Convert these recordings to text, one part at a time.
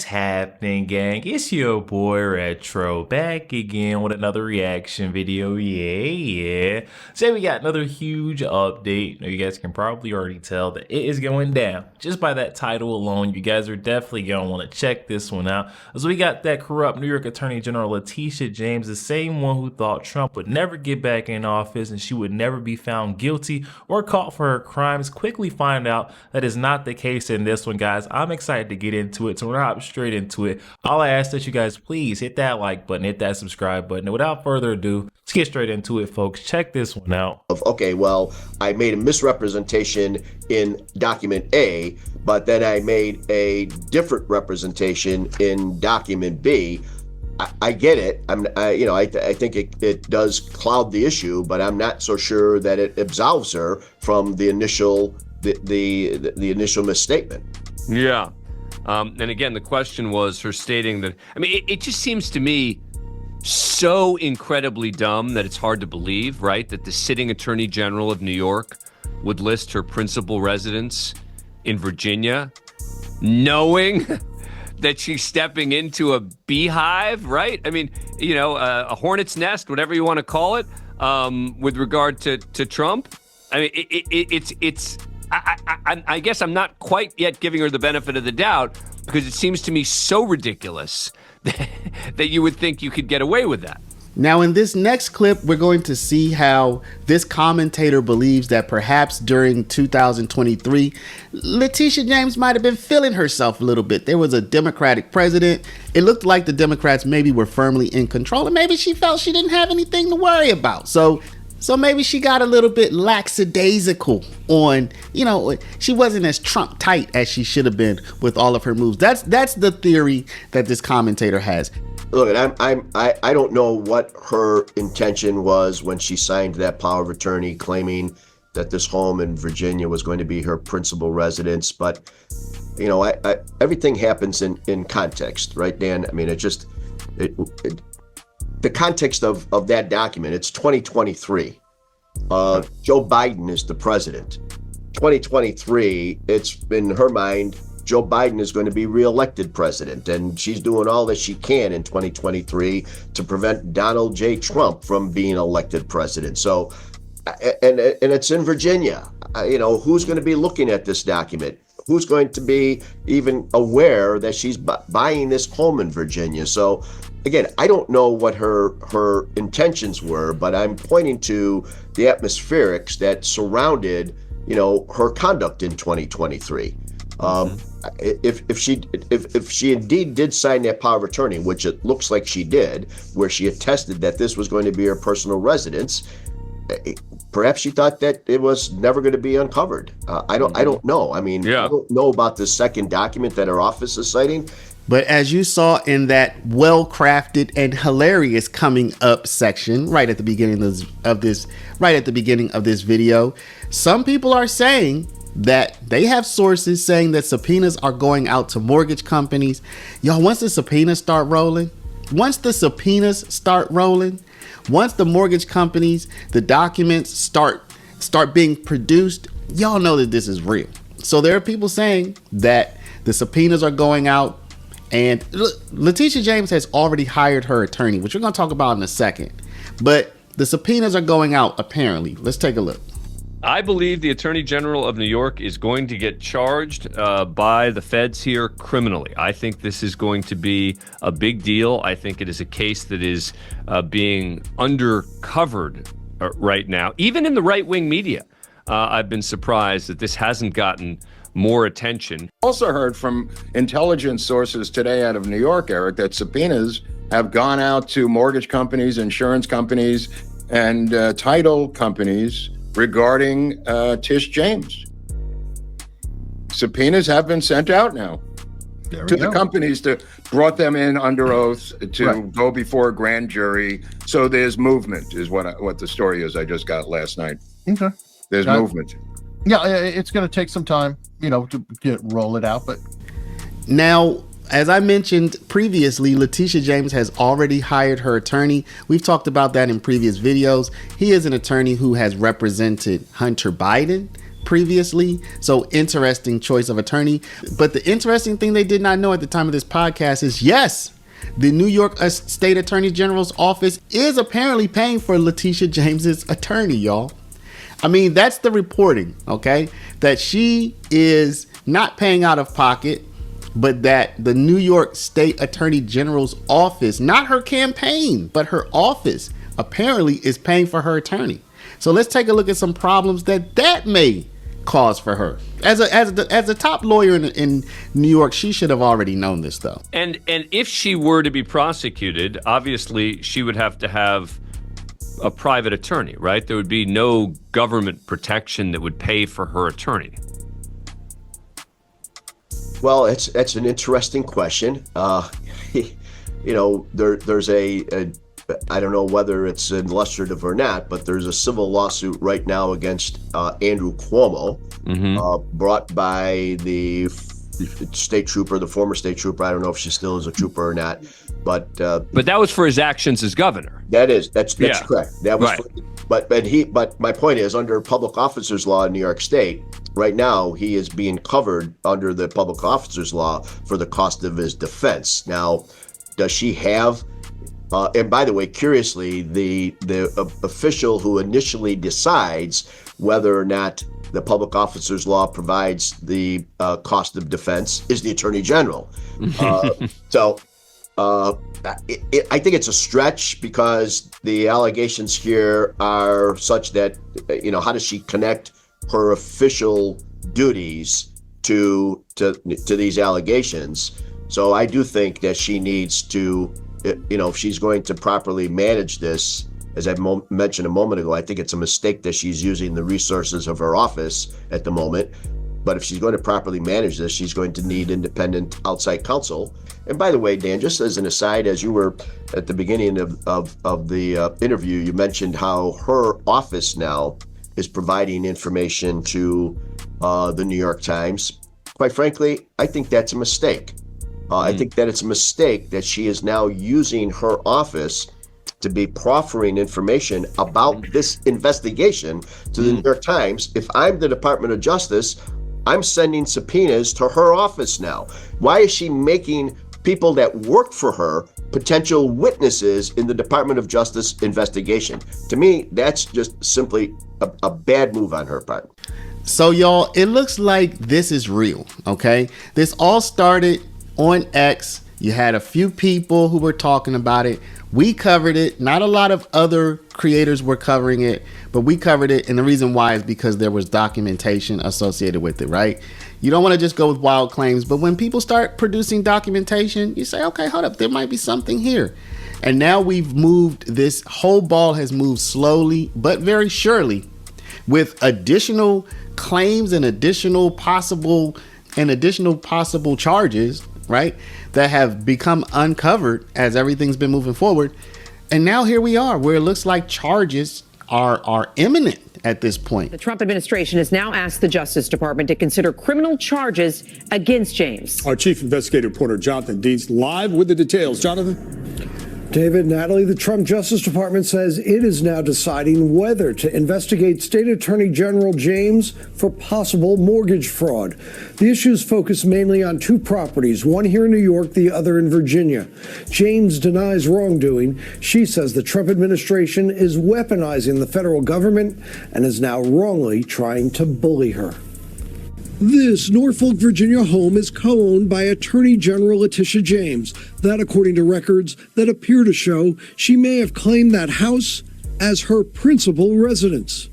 happening, gang? It's your boy Retro back again with another reaction video. Yeah. Today we got another huge update. Now you guys can probably already tell that it is going down. Just by that title alone, you guys are definitely going to want to check this one out. So we got that corrupt New York Attorney General Letitia James, the same one who thought Trump would never get back in office and she would never be found guilty or caught for her crimes, quickly find out that is not the case in this one, guys. I'm excited to get into it, so we're hop straight into it. All I ask that you guys please hit that like button, hit that subscribe button, and without further ado, let's get straight into it, folks. Check this one out. Okay, well, I made a misrepresentation in document A, but then I made a different representation in document B. I get it. I think it does cloud the issue, but I'm not so sure that it absolves her from the initial the initial misstatement. Yeah. And again, the question was her stating that, I mean, it just seems to me so incredibly dumb that it's hard to believe, right? That the sitting Attorney General of New York would list her principal residence in Virginia, knowing that she's stepping into a beehive, right? I mean, you know, a hornet's nest, whatever you want to call it, with regard to Trump. I mean, I guess I'm not quite yet giving her the benefit of the doubt, because it seems to me so ridiculous that you would think you could get away with that. Now, in this next clip, we're going to see how this commentator believes that perhaps during 2023, Letitia James might have been feeling herself a little bit. There was a Democratic president. It looked like the Democrats maybe were firmly in control, and maybe she felt she didn't have anything to worry about. So maybe she got a little bit lackadaisical on, you know, she wasn't as Trump tight as she should have been with all of her moves. That's the theory that this commentator has. Look, I don't know what her intention was when she signed that power of attorney claiming that this home in Virginia was going to be her principal residence. But, you know, everything happens in context, right, Dan? I mean, the context of that document, it's 2023. Joe Biden is the president. 2023, it's in her mind, Joe Biden is going to be reelected president, and she's doing all that she can in 2023 to prevent Donald J. Trump from being elected president. So, and it's in Virginia. You know, who's going to be looking at this document? Who's going to be even aware that she's buying this home in Virginia? So, again, I don't know what her intentions were, but I'm pointing to the atmospherics that surrounded, you know, her conduct in 2023. If she indeed did sign that power of attorney, which it looks like she did, where she attested that this was going to be her personal residence, perhaps she thought that it was never going to be uncovered. I don't know. I mean, I don't know about the second document that her office is citing. But as you saw in that well-crafted and hilarious coming up section right at the beginning of this video, some people are saying that they have sources saying that subpoenas are going out to mortgage companies. Y'all, once the subpoenas start rolling, once the mortgage companies, the documents start being produced, y'all know that this is real. So there are people saying that the subpoenas are going out, and Letitia James has already hired her attorney, which we're going to talk about in a second. But the subpoenas are going out, apparently. Let's take a look. I believe the Attorney General of New York is going to get charged by the feds here criminally. I think this is going to be a big deal. I think it is a case that is being undercovered right now, even in the right-wing media. I've been surprised that this hasn't gotten more attention. Also heard from intelligence sources today out of New York, Eric, that subpoenas have gone out to mortgage companies, insurance companies, and title companies regarding Tish James. Subpoenas have been sent out now to the companies that brought them in under oath to go before a grand jury. So there's movement, is what the story is I just got last night. Okay. There's movement. Yeah, it's going to take some time, you know, to roll it out. But now, as I mentioned previously, Letitia James has already hired her attorney. We've talked about that in previous videos. He is an attorney who has represented Hunter Biden previously. So interesting choice of attorney. But the interesting thing they did not know at the time of this podcast is, yes, the New York State Attorney General's office is apparently paying for Letitia James's attorney, y'all. I mean, that's the reporting, okay? That she is not paying out of pocket, but that the New York State Attorney General's office, not her campaign, but her office, apparently is paying for her attorney. So let's take a look at some problems that may cause for her. As a top lawyer in New York, she should have already known this, though. And if she were to be prosecuted, obviously she would have to have a private attorney, right? There would be no government protection that would pay for her attorney. Well, it's an interesting question. There's a I don't know whether it's illustrative or not, but there's a civil lawsuit right now against Andrew Cuomo, brought by the state trooper, the former state trooper. I don't know if she still is a trooper or not, but that was for his actions as governor. That's Yeah. correct. That was, right. But my point is, under public officers law in New York State, right now he is being covered under the public officers law for the cost of his defense. Now, does she have? And by the way, curiously, the official who initially decides whether or not the public officers law provides the cost of defense is the Attorney General. I think it's a stretch because the allegations here are such that, how does she connect her official duties to these allegations? So I do think that she needs to, if she's going to properly manage this, as I mentioned a moment ago, I think it's a mistake that she's using the resources of her office at the moment. But if she's going to properly manage this, she's going to need independent outside counsel. And by the way, Dan, just as an aside, as you were at the beginning of the interview, you mentioned how her office now is providing information to the New York Times. Quite frankly, I think that's a mistake. I think that it's a mistake that she is now using her office to be proffering information about this investigation to the New York Times. If I'm the Department of Justice, I'm sending subpoenas to her office now. Why is she making people that work for her potential witnesses in the Department of Justice investigation? To me, that's just simply a bad move on her part. So, y'all, it looks like this is real, okay? This all started on X. You had a few people who were talking about it. We covered it. Not a lot of other creators were covering it, but we covered it. And the reason why is because there was documentation associated with it, right? You don't want to just go with wild claims, but when people start producing documentation, you say, okay, hold up, there might be something here. And now we've moved, this whole ball has moved slowly, but very surely, with additional claims and additional possible charges, right, that have become uncovered as everything's been moving forward. And now here we are, where it looks like charges are imminent at this point. The Trump administration has now asked the Justice Department to consider criminal charges against James. Our chief investigative reporter, Jonathan Dietz, live with the details. Jonathan? David, Natalie, the Trump Justice Department says it is now deciding whether to investigate State Attorney General James for possible mortgage fraud. The issues focus mainly on two properties, one here in New York, the other in Virginia. James denies wrongdoing. She says the Trump administration is weaponizing the federal government and is now wrongly trying to bully her. This Norfolk, Virginia home is co-owned by Attorney General Letitia James. That, according to records that appear to show she may have claimed that house as her principal residence.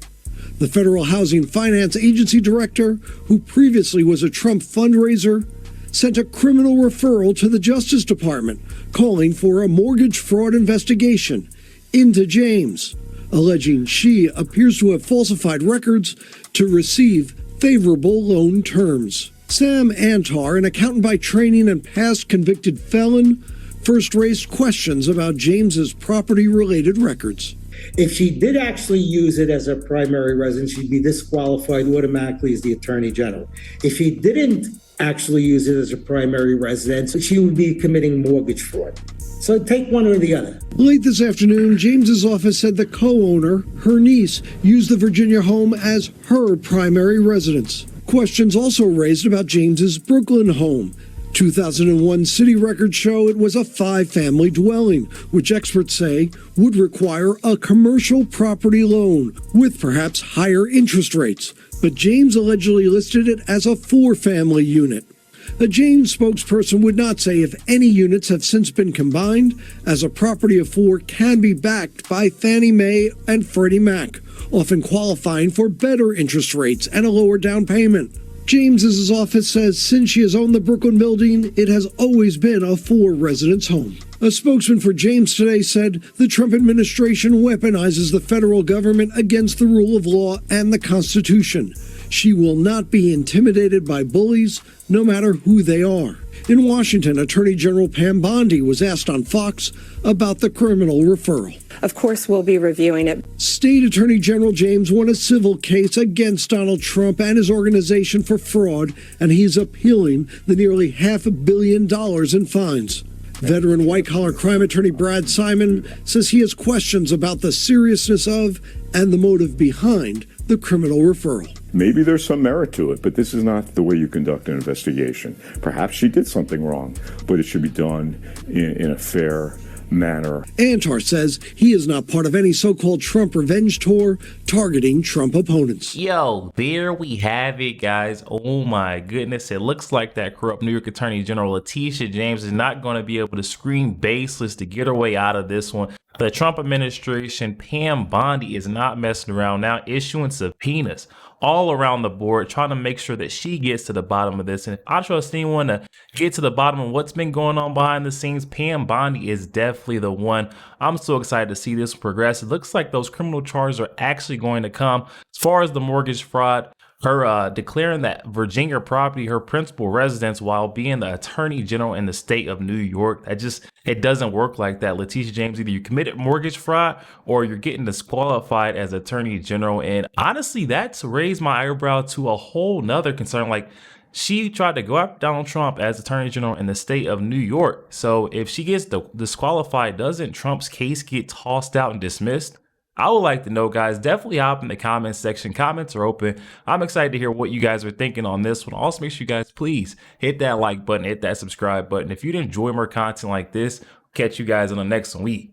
The Federal Housing Finance Agency director, who previously was a Trump fundraiser, sent a criminal referral to the Justice Department calling for a mortgage fraud investigation into James, alleging she appears to have falsified records to receive favorable loan terms. Sam Antar, an accountant by training and past convicted felon, first raised questions about James's property-related records. If she did actually use it as a primary residence, she'd be disqualified automatically as the Attorney General. If she didn't actually use it as a primary residence, she would be committing mortgage fraud. So take one or the other. Late this afternoon, James's office said the co-owner, her niece, used the Virginia home as her primary residence. Questions also raised about James's Brooklyn home. 2001 city records show it was a 5-family dwelling, which experts say would require a commercial property loan with perhaps higher interest rates. But James allegedly listed it as a 4-family unit. A James spokesperson would not say if any units have since been combined, as a property of 4 can be backed by Fannie Mae and Freddie Mac, often qualifying for better interest rates and a lower down payment. James's office says since she has owned the Brooklyn building, it has always been a 4-residence home. A spokesman for James today said the Trump administration weaponizes the federal government against the rule of law and the Constitution. She will not be intimidated by bullies, no matter who they are. In Washington, Attorney General Pam Bondi was asked on Fox about the criminal referral. Of course, we'll be reviewing it. State Attorney General James won a civil case against Donald Trump and his organization for fraud, and he's appealing the nearly $500 million in fines. Veteran white-collar crime attorney Brad Simon says he has questions about the seriousness of and the motive behind the criminal referral. Maybe there's some merit to it, but this is not the way you conduct an investigation. Perhaps she did something wrong, but it should be done in a fair manner. Antar says he is not part of any so-called Trump revenge tour targeting Trump opponents. Yo, there we have it, guys. Oh my goodness. It looks like that corrupt New York Attorney General Letitia James is not going to be able to scream baseless to get her way out of this one. The Trump administration, Pam Bondi, is not messing around now, issuing subpoenas all around the board, trying to make sure that she gets to the bottom of this. And if I trust anyone to get to the bottom of what's been going on behind the scenes, Pam Bondi is definitely the one. I'm so excited to see this progress. It looks like those criminal charges are actually going to come. As far as the mortgage fraud, her declaring that Virginia property her principal residence while being the attorney general in the state of New York, it doesn't work like that. Letitia James, either you committed mortgage fraud or you're getting disqualified as attorney general. And honestly, that's raised my eyebrow to a whole nother concern. Like, she tried to go after Donald Trump as attorney general in the state of New York. So if she gets disqualified, doesn't Trump's case get tossed out and dismissed? I would like to know, guys. Definitely hop in the comments section. Comments are open. I'm excited to hear what you guys are thinking on this one. Also, make sure you guys please hit that like button, hit that subscribe button. If you enjoy more content like this, catch you guys on the next one. We